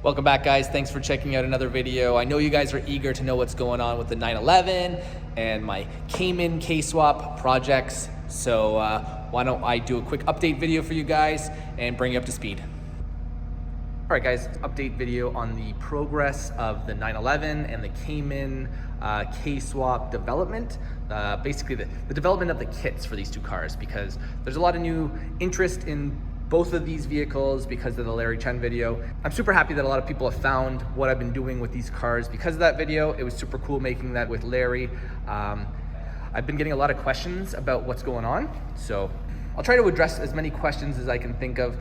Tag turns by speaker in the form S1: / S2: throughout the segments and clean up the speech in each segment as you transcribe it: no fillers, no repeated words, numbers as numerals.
S1: Welcome back, guys. Thanks for checking out another video. I know you guys are eager to know what's going on with the 911 and my Cayman K-swap projects. So why don't I do a quick update video for you guys and bring you up to speed. All right, guys, update video on the progress of the 911 and the Cayman K-swap development. Basically the development of the kits for these two cars, because there's a lot of new interest in both of these vehicles because of the Larry Chen video. I'm super happy that a lot of people have found what I've been doing with these cars because of that video. It was super cool making that with Larry. I've been getting a lot of questions about what's going on, so I'll try to address as many questions as I can think of,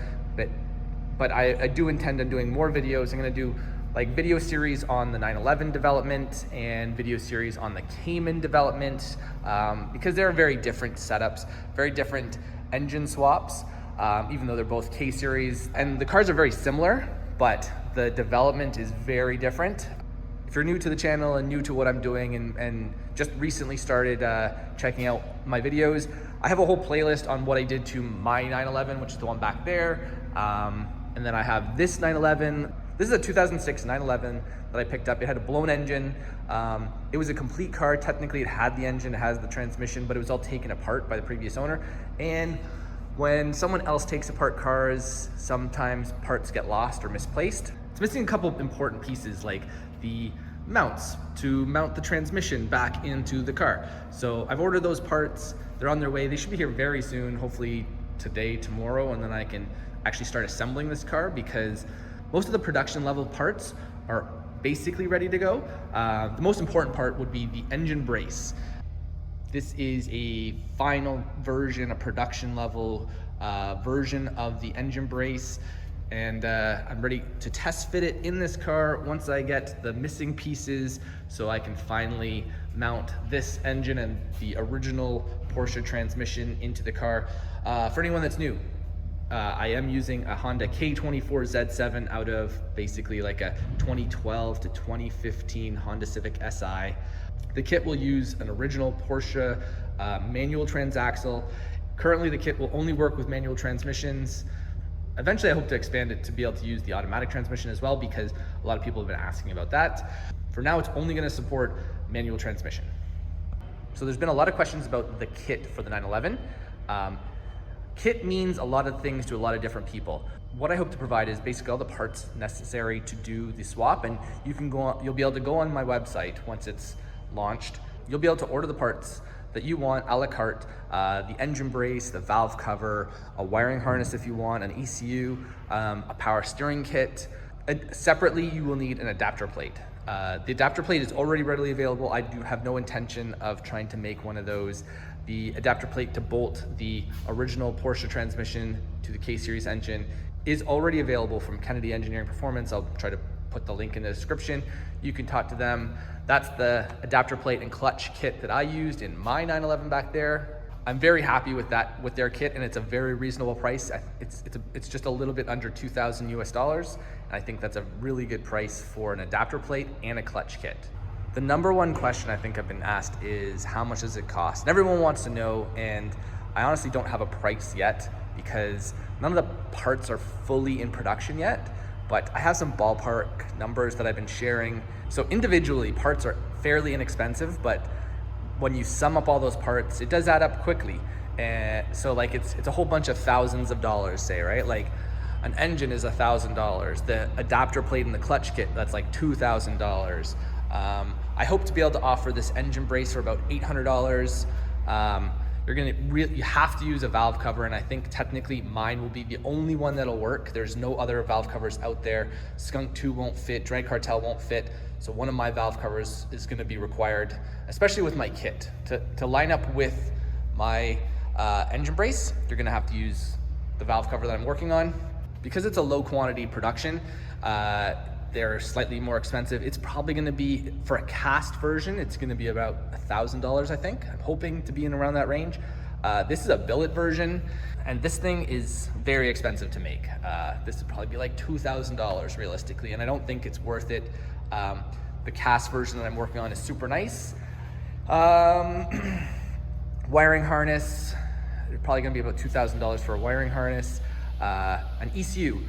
S1: but I do intend on doing more videos. I'm gonna do like video series on the 911 development and video series on the Cayman development, because they're very different setups, very different engine swaps. Even though they're both K-series, and the cars are very similar, but the development is very different. If you're new to the channel and new to what I'm doing and just recently started checking out my videos, I have a whole playlist on what I did to my 911, which is the one back there. And then I have this 911. This is a 2006 911 that I picked up. It had a blown engine. It was a complete car. Technically, it had the engine, it has the transmission, but it was all taken apart by the previous owner. And when someone else takes apart cars, sometimes parts get lost or misplaced. It's missing a couple important pieces, like the mounts to mount the transmission back into the car. So I've ordered those parts. They're on their way. They should be here very soon, hopefully today, tomorrow, and then I can actually start assembling this car, because most of the production level parts are basically ready to go. The most important part would be the engine brace. This is a final version, a production level version of the engine brace, and I'm ready to test fit it in this car once I get the missing pieces, so I can finally mount this engine and the original Porsche transmission into the car. For anyone that's new, I am using a Honda K987 out of basically like a 2012 to 2015 Honda Civic Si. The kit will use an original Porsche manual transaxle. Currently, the kit will only work with manual transmissions. Eventually, I hope to expand it to be able to use the automatic transmission as well, because a lot of people have been asking about that. For now, it's only gonna support manual transmission. So there's been a lot of questions about the kit for the 911. Kit means a lot of things to a lot of different people. What I hope to provide is basically all the parts necessary to do the swap, and you can go on, you'll be able to go on my website once it's launched. You'll be able to order the parts that you want a la carte, the engine brace, the valve cover, a wiring harness if you want, an ECU, a power steering kit. Separately, you will need an adapter plate. The adapter plate is already readily available. I do have no intention of trying to make one of those. The adapter plate to bolt the original Porsche transmission to the K-Series engine is already available from Kennedy Engineering Performance. I'll try to put the link in the description. You can talk to them. That's the adapter plate and clutch kit that I used in my 911 back there. I'm very happy with that, with their kit, and it's a very reasonable price. It's just a little bit under $2,000 US, and I think that's a really good price for an adapter plate and a clutch kit. The number one question I think I've been asked is, how much does it cost? And everyone wants to know, and I honestly don't have a price yet because none of the parts are fully in production yet, but I have some ballpark numbers that I've been sharing. So individually, parts are fairly inexpensive, but when you sum up all those parts, it does add up quickly. And so like it's a whole bunch of thousands of dollars, say, right? Like an engine is $1,000. The adapter plate and the clutch kit, that's like $2,000. I hope to be able to offer this engine brace for about $800. You have to use a valve cover, and I think technically mine will be the only one that'll work. There's no other valve covers out there. Skunk 2 won't fit, Drag Cartel won't fit, so one of my valve covers is gonna be required, especially with my kit. To line up with my engine brace, you're gonna have to use the valve cover that I'm working on. Because it's a low quantity production, they're slightly more expensive. It's probably gonna be, for a cast version, it's gonna be about $1,000, I think. I'm hoping to be in around that range. This is a billet version, and this thing is very expensive to make. This would probably be like $2,000 realistically, and I don't think it's worth it. The cast version that I'm working on is super nice. Wiring harness, probably gonna be about $2,000 for a wiring harness. An ECU.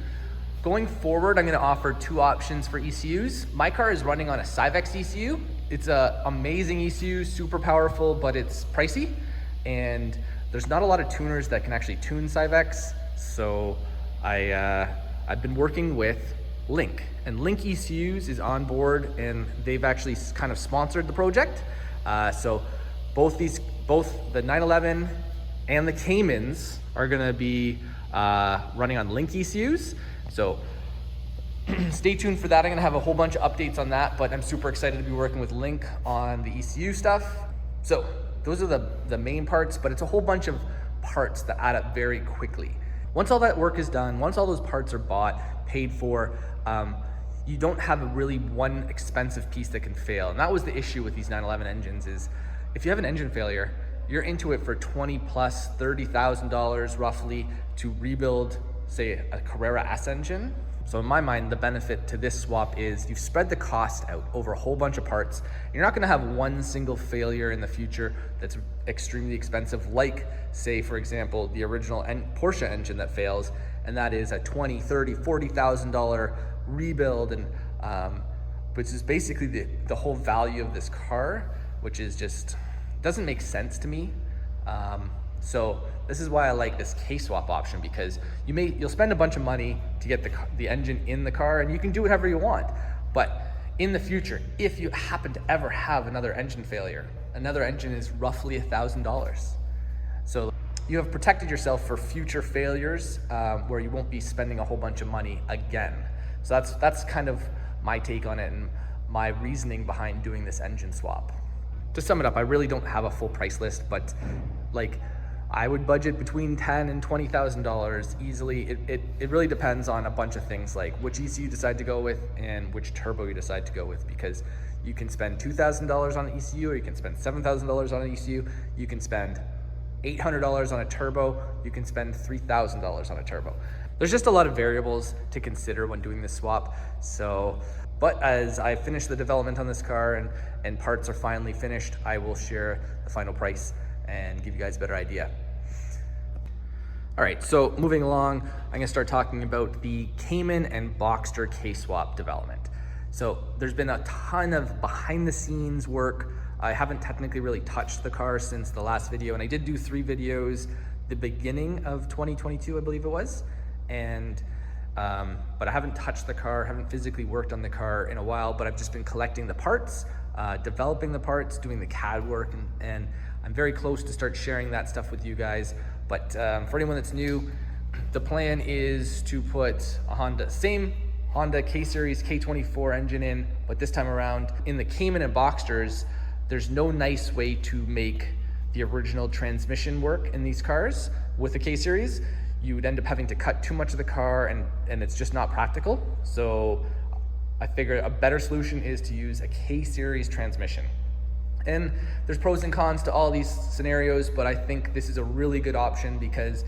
S1: Going forward, I'm gonna offer two options for ECUs. My car is running on a Civic ECU. It's an amazing ECU, super powerful, but it's pricey. And there's not a lot of tuners that can actually tune Civics. So I've been working with Link, and Link ECUs is on board, and they've actually kind of sponsored the project. So both the 911 and the Caymans are gonna be running on Link ECUs. So stay tuned for that. I'm gonna have a whole bunch of updates on that, but I'm super excited to be working with Link on the ECU stuff. So those are the main parts, but it's a whole bunch of parts that add up very quickly. Once all that work is done, once all those parts are bought, paid for, you don't have a really one expensive piece that can fail. And that was the issue with these 911 engines is if you have an engine failure, you're into it for $20 plus $30,000 roughly to rebuild, say, a Carrera S engine. So in my mind, the benefit to this swap is you've spread the cost out over a whole bunch of parts. You're not gonna have one single failure in the future that's extremely expensive, like say, for example, the original Porsche engine that fails, and that is a $20, $30, $40,000 rebuild, and which is basically the whole value of this car, which is just, doesn't make sense to me. So this is why I like this K-swap option, because you'll spend a bunch of money to get the engine in the car, and you can do whatever you want. But in the future, if you happen to ever have another engine failure, another engine is roughly $1,000. So you have protected yourself for future failures where you won't be spending a whole bunch of money again. So that's kind of my take on it and my reasoning behind doing this engine swap. To sum it up, I really don't have a full price list, but like, I would budget between $10,000 and $20,000 easily. It really depends on a bunch of things, like which ECU you decide to go with and which turbo you decide to go with, because you can spend $2,000 on an ECU, or you can spend $7,000 on an ECU, you can spend $800 on a turbo, you can spend $3,000 on a turbo. There's just a lot of variables to consider when doing this swap. So, but as I finish the development on this car and parts are finally finished, I will share the final price and give you guys a better idea. All right, so moving along, I'm gonna start talking about the Cayman and Boxster K-swap development. So there's been a ton of behind the scenes work. I haven't technically really touched the car since the last video, and I did do 3 videos the beginning of 2022, I believe it was. And but I haven't touched the car, haven't physically worked on the car in a while, but I've just been collecting the parts, developing the parts, doing the CAD work, and I'm very close to start sharing that stuff with you guys. But for anyone that's new, the plan is to put a same Honda K-Series K24 engine in, but this time around in the Cayman and Boxsters, there's no nice way to make the original transmission work in these cars. With the K-Series, you would end up having to cut too much of the car, and it's just not practical. So I figured a better solution is to use a K-Series transmission. And there's pros and cons to all these scenarios, but I think this is a really good option because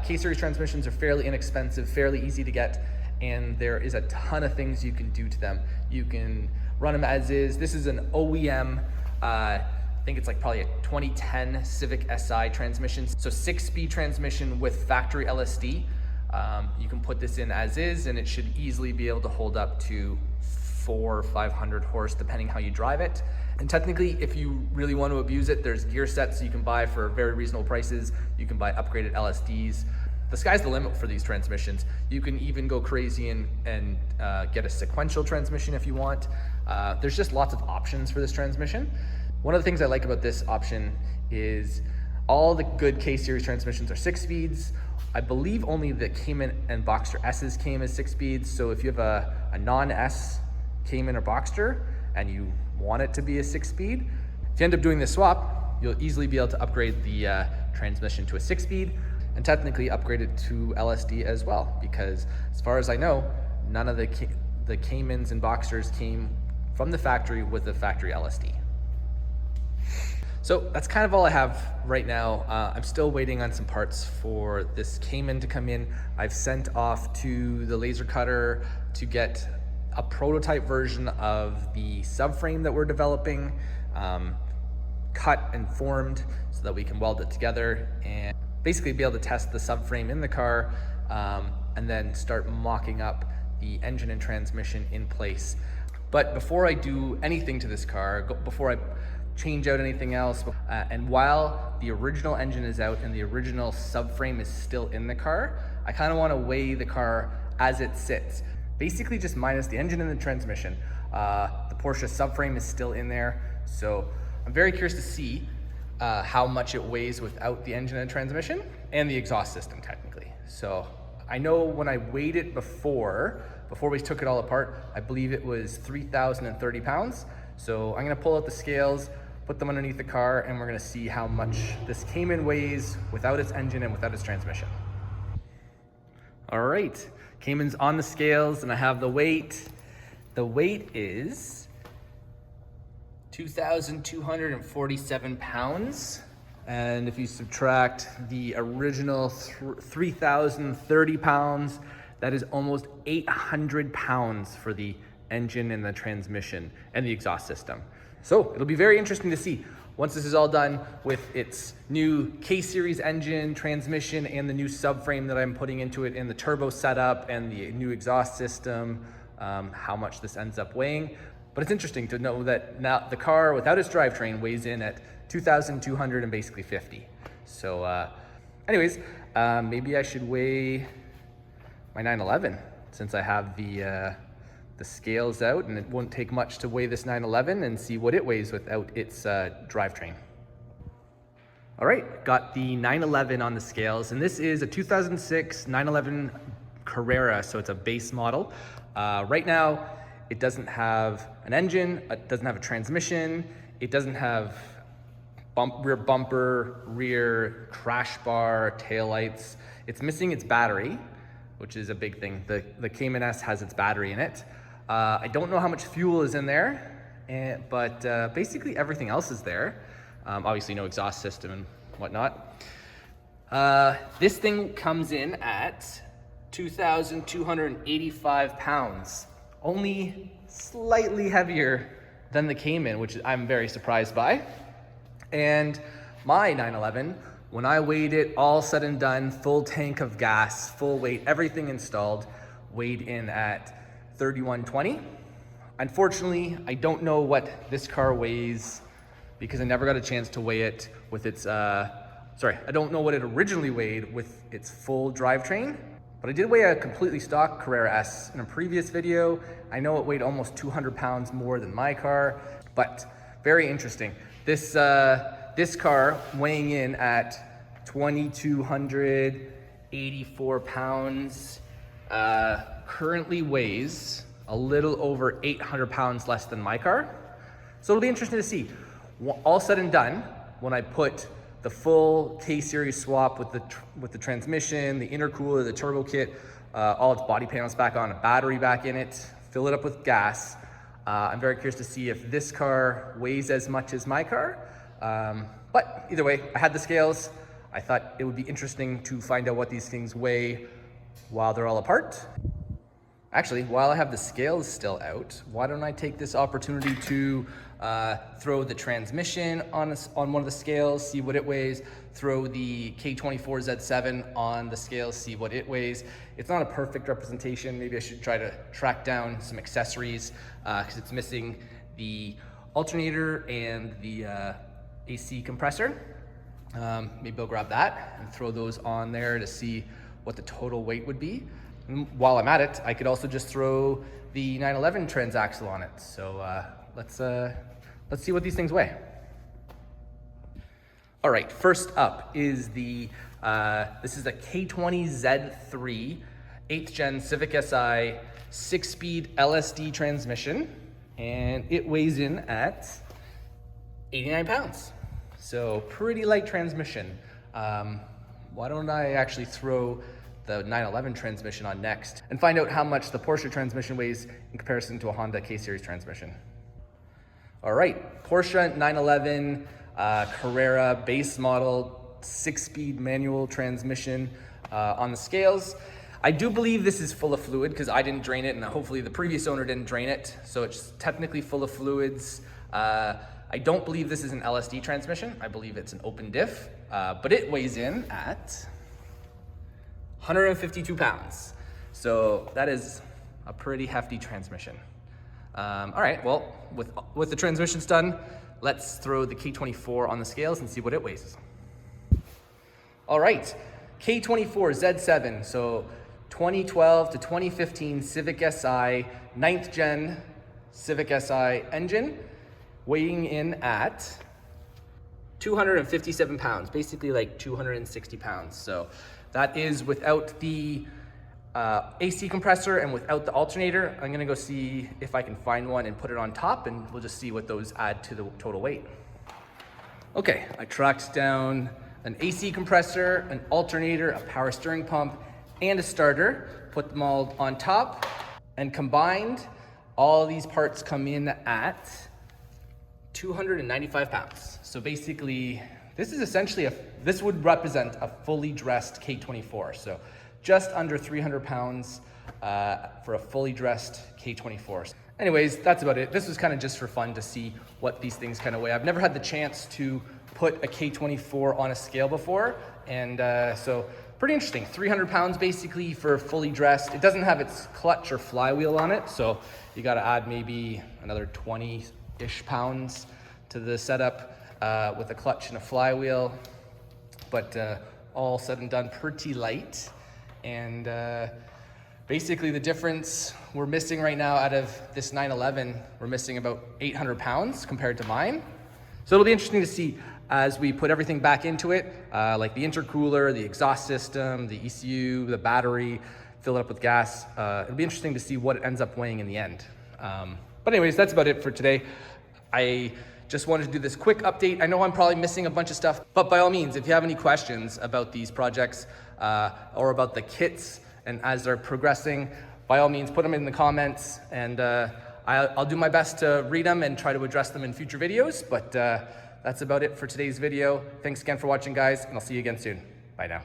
S1: K-Series transmissions are fairly inexpensive, fairly easy to get, and there is a ton of things you can do to them. You can run them as is. This is an OEM, I think it's like probably a 2010 Civic Si transmission. So 6-speed transmission with factory LSD. You can put this in as is, and it should easily be able to hold up to 400 or 500 horse, depending how you drive it. And technically, if you really want to abuse it, there's gear sets you can buy for very reasonable prices. You can buy upgraded LSDs. The sky's the limit for these transmissions. You can even go crazy and get a sequential transmission if you want. There's just lots of options for this transmission. One of the things I like about this option is all the good K-Series transmissions are 6 speeds. I believe only the Cayman and Boxster S's came as 6 speeds. So if you have a non-S Cayman or Boxster and you want it to be a 6-speed, if you end up doing this swap, you'll easily be able to upgrade the transmission to a 6-speed and technically upgrade it to LSD as well, because as far as I know, none of the Caymans and Boxsters came from the factory with the factory LSD. So that's kind of all I have right now. I'm still waiting on some parts for this Cayman to come in. I've sent off to the laser cutter to get a prototype version of the subframe that we're developing, cut and formed so that we can weld it together and basically be able to test the subframe in the car. and then start mocking up the engine and transmission in place. But before I do anything to this car, before I change out anything else, and while the original engine is out and the original subframe is still in the car, I kind of want to weigh the car as it sits. Basically just minus the engine and the transmission. The Porsche subframe is still in there, so I'm very curious to see how much it weighs without the engine and transmission and the exhaust system technically. So I know when I weighed it before we took it all apart, I believe it was 3,030 pounds. So I'm gonna pull out the scales, put them underneath the car, and we're gonna see how much this Cayman weighs without its engine and without its transmission. All right, Cayman's on the scales and I have the weight. The weight is 2,247 pounds. And if you subtract the original 3,030 pounds, that is almost 800 pounds for the engine and the transmission and the exhaust system. So it'll be very interesting to see once this is all done with its new K-Series engine, transmission, and the new subframe that I'm putting into it, and the turbo setup and the new exhaust system, how much this ends up weighing. But it's interesting to know that now the car without its drivetrain weighs in at 2,200 and basically 50. So anyways, maybe I should weigh my 911 since I have the scales out, and it won't take much to weigh this 911 and see what it weighs without its drivetrain. All right, got the 911 on the scales, and this is a 2006 911 Carrera, so it's a base model. Right now, it doesn't have an engine, it doesn't have a transmission, it doesn't have rear bumper, rear crash bar, taillights. It's missing its battery, which is a big thing. The Cayman S has its battery in it. I don't know how much fuel is in there, but basically everything else is there. Obviously no exhaust system and whatnot. This thing comes in at 2,285 pounds, only slightly heavier than the Cayman, which I'm very surprised by. And my 911, when I weighed it all said and done, full tank of gas, full weight, everything installed, weighed in at 3,120. Unfortunately, I don't know what this car weighs because I never got a chance to weigh it with its, I don't know what it originally weighed with its full drivetrain, but I did weigh a completely stock Carrera S in a previous video. I know it weighed almost 200 pounds more than my car, but very interesting. This car weighing in at 2,284 pounds, currently weighs a little over 800 pounds less than my car. So it'll be interesting to see. All said and done, when I put the full K-Series swap with the transmission, the intercooler, the turbo kit, all its body panels back on, a battery back in it, fill it up with gas. I'm very curious to see if this car weighs as much as my car. But either way, I had the scales. I thought it would be interesting to find out what these things weigh while they're all apart. Actually, while I have the scales still out, why don't I take this opportunity to throw the transmission on one of the scales, see what it weighs, throw the K987 on the scales, see what it weighs. It's not a perfect representation. Maybe I should try to track down some accessories because it's missing the alternator and the AC compressor. Maybe I'll grab that and throw those on there to see what the total weight would be. And while I'm at it, I could also just throw the 911 transaxle on it. So let's see what these things weigh. All right, first up is this is a K20Z3 8th gen Civic Si 6-speed LSD transmission, and it weighs in at 89 pounds. So pretty light transmission. Why don't I actually throw the 911 transmission on next and find out how much the Porsche transmission weighs in comparison to a Honda K-Series transmission. All right, Porsche 911 Carrera base model 6-speed manual transmission on the scales. I do believe this is full of fluid because I didn't drain it, and hopefully the previous owner didn't drain it, so it's technically full of fluids. I don't believe this is an LSD transmission. I believe it's an open diff, but it weighs in at 152 pounds. So that is a pretty hefty transmission. All right, well, with the transmissions done, let's throw the K24 on the scales and see what it weighs. All right, K24 Z7, so 2012 to 2015 Civic Si, 9th gen Civic Si engine, weighing in at 257 pounds, basically like 260 pounds. So that is without the AC compressor and without the alternator. I'm gonna go see if I can find one and put it on top, and we'll just see what those add to the total weight. Okay, I tracked down an AC compressor, an alternator, a power steering pump, and a starter, put them all on top, and combined, all these parts come in at 295 pounds. So basically, this is essentially this would represent a fully dressed K24. So just under 300 pounds for a fully dressed K24. Anyways, that's about it. This was kind of just for fun to see what these things kind of weigh. I've never had the chance to put a K24 on a scale before, and so pretty interesting. 300 pounds basically for fully dressed. It doesn't have its clutch or flywheel on it, so you got to add maybe another 20-ish pounds to the setup with a clutch and a flywheel. But all said and done, pretty light. And basically the difference we're missing right now out of this 911, we're missing about 800 pounds compared to mine. So it'll be interesting to see as we put everything back into it, like the intercooler, the exhaust system, the ECU, the battery, fill it up with gas. It'll be interesting to see what it ends up weighing in the end. But anyways, that's about it for today. I just wanted to do this quick update. I know I'm probably missing a bunch of stuff, but by all means, if you have any questions about these projects or about the kits and as they're progressing, by all means, put them in the comments, and I'll do my best to read them and try to address them in future videos. But that's about it for today's video. Thanks again for watching, guys, and I'll see you again soon. Bye now.